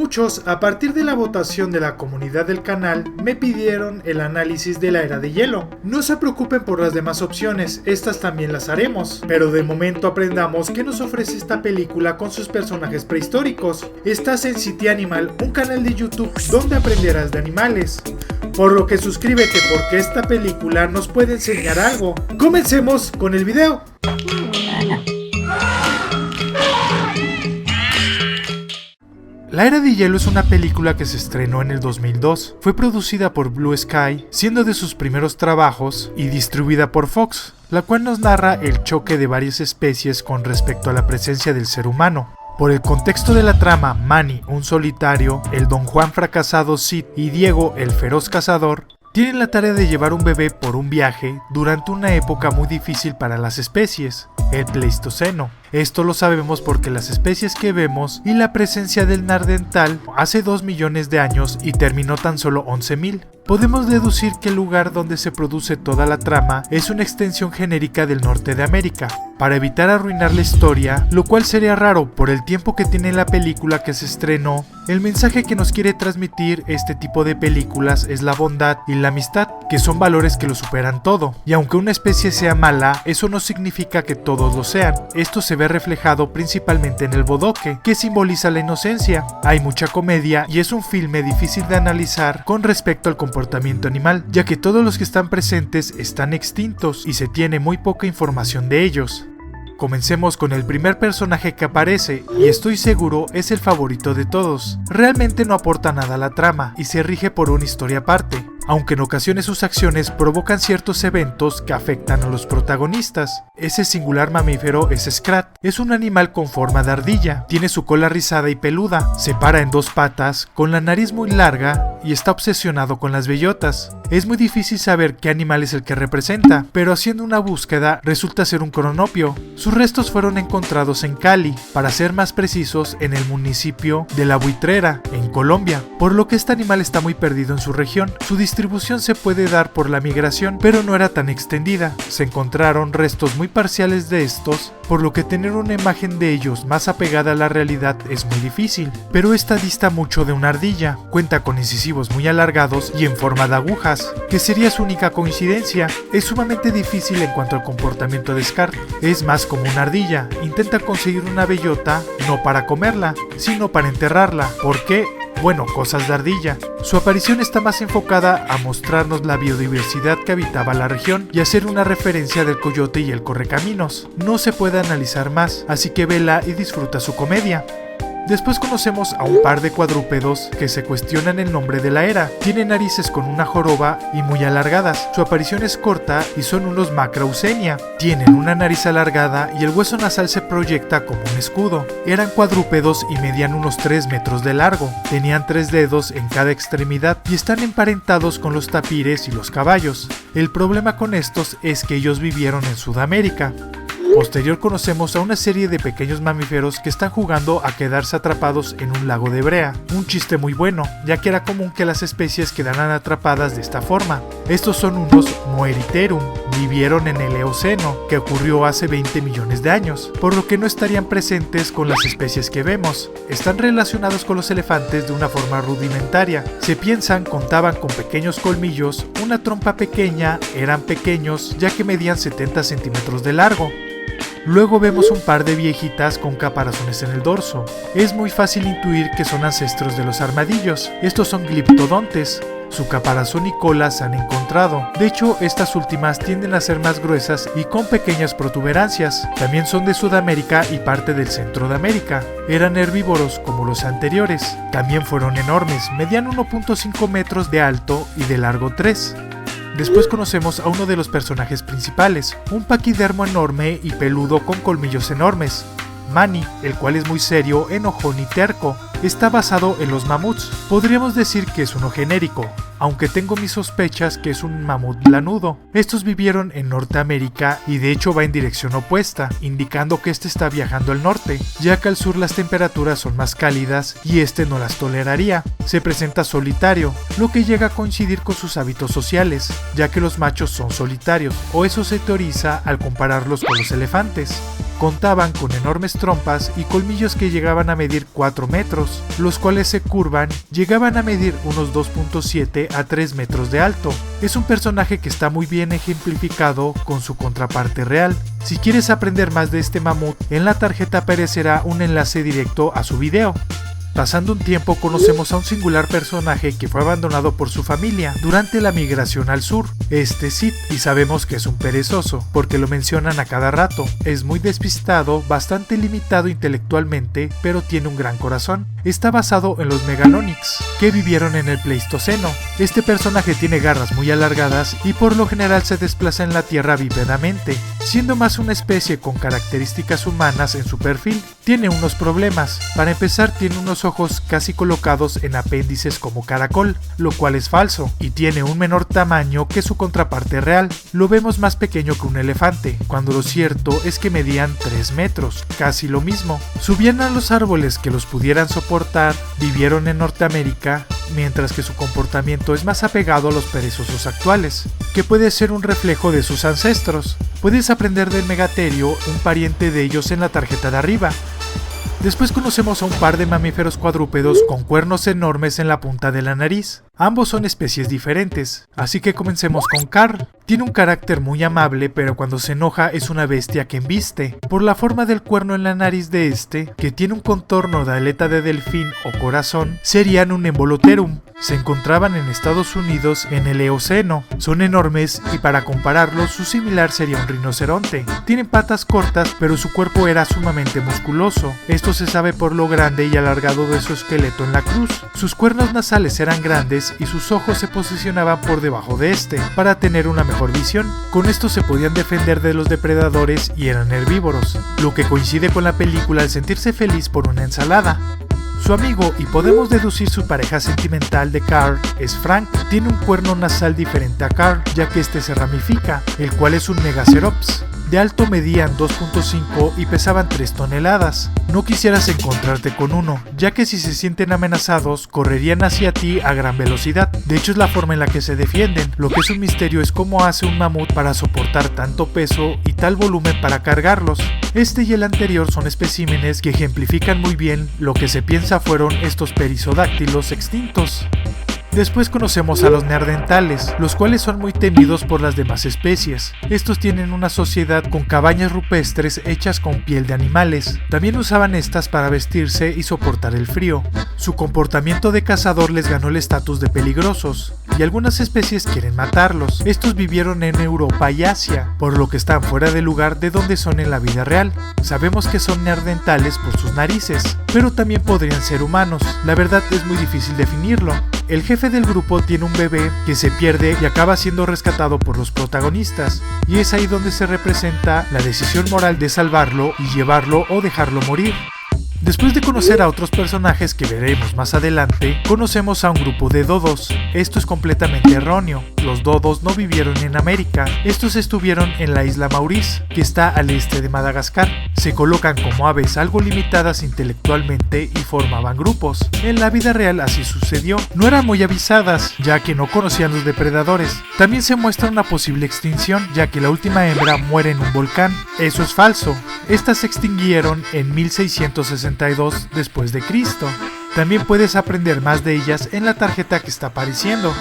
Muchos, a partir de la votación de la comunidad del canal, me pidieron el análisis de la Era de Hielo. No se preocupen por las demás opciones, estas también las haremos, pero de momento aprendamos qué nos ofrece esta película con sus personajes prehistóricos. Estás en City Animal, un canal de YouTube donde aprenderás de animales. Por lo que suscríbete porque esta película nos puede enseñar algo. Comencemos con el video. La Era de Hielo es una película que se estrenó en el 2002. Fue producida por Blue Sky, siendo de sus primeros trabajos, y distribuida por Fox, la cual nos narra el choque de varias especies con respecto a la presencia del ser humano. Por el contexto de la trama, Manny, un solitario, el Don Juan fracasado Sid y Diego, el feroz cazador, tienen la tarea de llevar un bebé por un viaje durante una época muy difícil para las especies, el Pleistoceno. Esto lo sabemos porque las especies que vemos y la presencia del nardental hace 2 millones de años y terminó tan solo 11.000. Podemos deducir que el lugar donde se produce toda la trama es una extensión genérica del norte de América, para evitar arruinar la historia, lo cual sería raro por el tiempo que tiene la película que se estrenó. El mensaje que nos quiere transmitir este tipo de películas es la bondad y la amistad, que son valores que lo superan todo, y aunque una especie sea mala, eso no significa que todos lo sean. Esto se ve reflejado principalmente en el bodoque, que simboliza la inocencia. Hay mucha comedia y es un filme difícil de analizar con respecto al comportamiento animal, ya que todos los que están presentes están extintos y se tiene muy poca información de ellos. Comencemos con el primer personaje que aparece, y estoy seguro es el favorito de todos. Realmente no aporta nada a la trama y se rige por una historia aparte, aunque en ocasiones sus acciones provocan ciertos eventos que afectan a los protagonistas. Ese singular mamífero es Scrat. Es un animal con forma de ardilla, tiene su cola rizada y peluda, se para en 2 patas, con la nariz muy larga y está obsesionado con las bellotas. Es muy difícil saber qué animal es el que representa, pero haciendo una búsqueda resulta ser un cronopio. Sus restos fueron encontrados en Cali, para ser más precisos en el municipio de La Buitrera, en Colombia, por lo que este animal está muy perdido en su región. Su distribución se puede dar por la migración, pero no era tan extendida. Se encontraron restos muy parciales de estos, por lo que tener una imagen de ellos más apegada a la realidad es muy difícil, pero esta dista mucho de una ardilla. Cuenta con incisivos muy alargados y en forma de agujas, que sería su única coincidencia. Es sumamente difícil en cuanto al comportamiento de Scar. Es más como una ardilla, intenta conseguir una bellota no para comerla, sino para enterrarla. ¿Por qué? Bueno, cosas de ardilla. Su aparición está más enfocada a mostrarnos la biodiversidad que habitaba la región y hacer una referencia del coyote y el correcaminos. No se puede analizar más, así que vela y disfruta su comedia. Después conocemos a un par de cuadrúpedos que se cuestionan el nombre de la era. Tienen narices con una joroba y muy alargadas. Su aparición es corta y son unos Macrauxenia. Tienen una nariz alargada y el hueso nasal se proyecta como un escudo. Eran cuadrúpedos y medían unos 3 metros de largo. Tenían 3 dedos en cada extremidad y están emparentados con los tapires y los caballos. El problema con estos es que ellos vivieron en Sudamérica. Posterior conocemos a una serie de pequeños mamíferos que están jugando a quedarse atrapados en un lago de brea. Un chiste muy bueno, ya que era común que las especies quedaran atrapadas de esta forma. Estos son unos Moeriterum, vivieron en el Eoceno, que ocurrió hace 20 millones de años, por lo que no estarían presentes con las especies que vemos. Están relacionados con los elefantes de una forma rudimentaria. Se piensan contaban con pequeños colmillos, una trompa pequeña, eran pequeños ya que medían 70 centímetros de largo. Luego vemos un par de viejitas con caparazones en el dorso. Es muy fácil intuir que son ancestros de los armadillos. Estos son gliptodontes. Su caparazón y cola se han encontrado. De hecho, estas últimas tienden a ser más gruesas y con pequeñas protuberancias. También son de Sudamérica y parte del centro de América. Eran herbívoros como los anteriores. También fueron enormes, medían 1.5 metros de alto y de largo 3. Después conocemos a uno de los personajes principales, un paquidermo enorme y peludo con colmillos enormes, Manny, el cual es muy serio, enojón y terco. Está basado en los mamuts. Podríamos decir que es uno genérico, aunque tengo mis sospechas que es un mamut lanudo. Estos vivieron en Norteamérica y de hecho va en dirección opuesta, indicando que este está viajando al norte, ya que al sur las temperaturas son más cálidas y este no las toleraría. Se presenta solitario, lo que llega a coincidir con sus hábitos sociales, ya que los machos son solitarios, o eso se teoriza al compararlos con los elefantes. Contaban con enormes trompas y colmillos que llegaban a medir 4 metros, los cuales se curvan, llegaban a medir unos 2.7 a 3 metros de alto. Es un personaje que está muy bien ejemplificado con su contraparte real. Si quieres aprender más de este mamut, en la tarjeta aparecerá un enlace directo a su video. Pasando un tiempo conocemos a un singular personaje que fue abandonado por su familia durante la migración al sur, Sid, y sabemos que es un perezoso, porque lo mencionan a cada rato. Es muy despistado, bastante limitado intelectualmente, pero tiene un gran corazón. Está basado en los Megalonyx, que vivieron en el Pleistoceno. Este personaje tiene garras muy alargadas y por lo general se desplaza en la Tierra bípedamente, siendo más una especie con características humanas en su perfil. Tiene unos problemas. Para empezar, tiene unos ojos casi colocados en apéndices como caracol, lo cual es falso, y tiene un menor tamaño que su contraparte real. Lo vemos más pequeño que un elefante, cuando lo cierto es que medían 3 metros, casi lo mismo. Subían a los árboles que los pudieran soportar, vivieron en Norteamérica, mientras que su comportamiento es más apegado a los perezosos actuales, que puede ser un reflejo de sus ancestros. Puedes aprender del Megaterio, un pariente de ellos, en la tarjeta de arriba. Después conocemos a un par de mamíferos cuadrúpedos con cuernos enormes en la punta de la nariz. Ambos son especies diferentes, así que comencemos con Carl. Tiene un carácter muy amable, pero cuando se enoja es una bestia que embiste. Por la forma del cuerno en la nariz de este, que tiene un contorno de aleta de delfín o corazón, serían un Emboloterum. Se encontraban en Estados Unidos en el Eoceno. Son enormes y para compararlos su similar sería un rinoceronte. Tienen patas cortas, pero su cuerpo era sumamente musculoso. Esto se sabe por lo grande y alargado de su esqueleto en la cruz. Sus cuernos nasales eran grandes y sus ojos se posicionaban por debajo de este, para tener una mejor visión. Con esto se podían defender de los depredadores y eran herbívoros, lo que coincide con la película al sentirse feliz por una ensalada. Su amigo, y podemos deducir su pareja sentimental de Carl, es Frank. Tiene un cuerno nasal diferente a Carl, ya que este se ramifica, el cual es un Megacerops. De alto medían 2.5 y pesaban 3 toneladas. No quisieras encontrarte con uno, ya que si se sienten amenazados, correrían hacia ti a gran velocidad. De hecho, es la forma en la que se defienden. Lo que es un misterio es cómo hace un mamut para soportar tanto peso y tal volumen para cargarlos. Este y el anterior son especímenes que ejemplifican muy bien lo que se piensa fueron estos perisodáctilos extintos. Después conocemos a los neandertales, los cuales son muy temidos por las demás especies. Estos tienen una sociedad con cabañas rupestres hechas con piel de animales. También usaban estas para vestirse y soportar el frío. Su comportamiento de cazador les ganó el estatus de peligrosos, y algunas especies quieren matarlos. Estos vivieron en Europa y Asia, por lo que están fuera del lugar de donde son en la vida real. Sabemos que son neandertales por sus narices, pero también podrían ser humanos. La verdad es muy difícil definirlo. El jefe del grupo tiene un bebé que se pierde y acaba siendo rescatado por los protagonistas, y es ahí donde se representa la decisión moral de salvarlo y llevarlo o dejarlo morir. Después de conocer a otros personajes que veremos más adelante, conocemos a un grupo de dodos. Esto es completamente erróneo. Los dodos no vivieron en América. Estos estuvieron en la isla Maurice, que está al este de Madagascar. Se colocan como aves algo limitadas intelectualmente y formaban grupos. En la vida real así sucedió. No eran muy avisadas, ya que no conocían los depredadores. También se muestra una posible extinción, ya que la última hembra muere en un volcán. Eso es falso. Estas se extinguieron en 1662 después de Cristo. También puedes aprender más de ellas en la tarjeta que está apareciendo.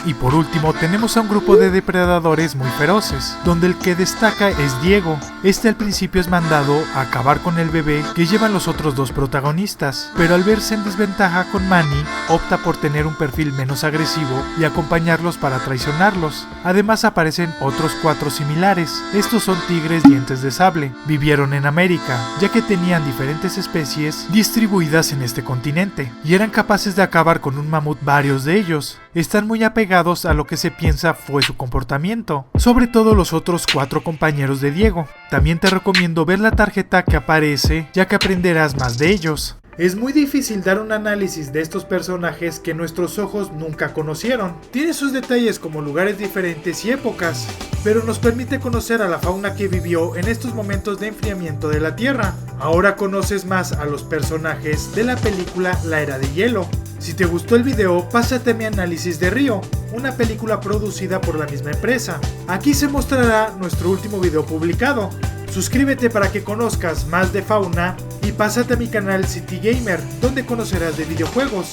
Y por último tenemos a un grupo de depredadores muy feroces, donde el que destaca es Diego. Este al principio es mandado a acabar con el bebé que llevan los otros dos protagonistas, pero al verse en desventaja con Manny, opta por tener un perfil menos agresivo y acompañarlos para traicionarlos. Además aparecen otros 4 similares. Estos son tigres dientes de sable. Vivieron en América, ya que tenían diferentes especies distribuidas en este continente, y eran capaces de acabar con un mamut varios de ellos. Están muy apegados a lo que se piensa fue su comportamiento, sobre todo los otros 4 compañeros de Diego. También te recomiendo ver la tarjeta que aparece, ya que aprenderás más de ellos. Es muy difícil dar un análisis de estos personajes que nuestros ojos nunca conocieron. Tiene sus detalles como lugares diferentes y épocas, pero nos permite conocer a la fauna que vivió en estos momentos de enfriamiento de la Tierra. Ahora conoces más a los personajes de la película La Era de Hielo. Si te gustó el video, pásate a mi análisis de Río, una película producida por la misma empresa. Aquí se mostrará nuestro último video publicado. Suscríbete para que conozcas más de fauna y pásate a mi canal City Gamer, donde conocerás de videojuegos.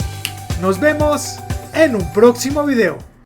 Nos vemos en un próximo video.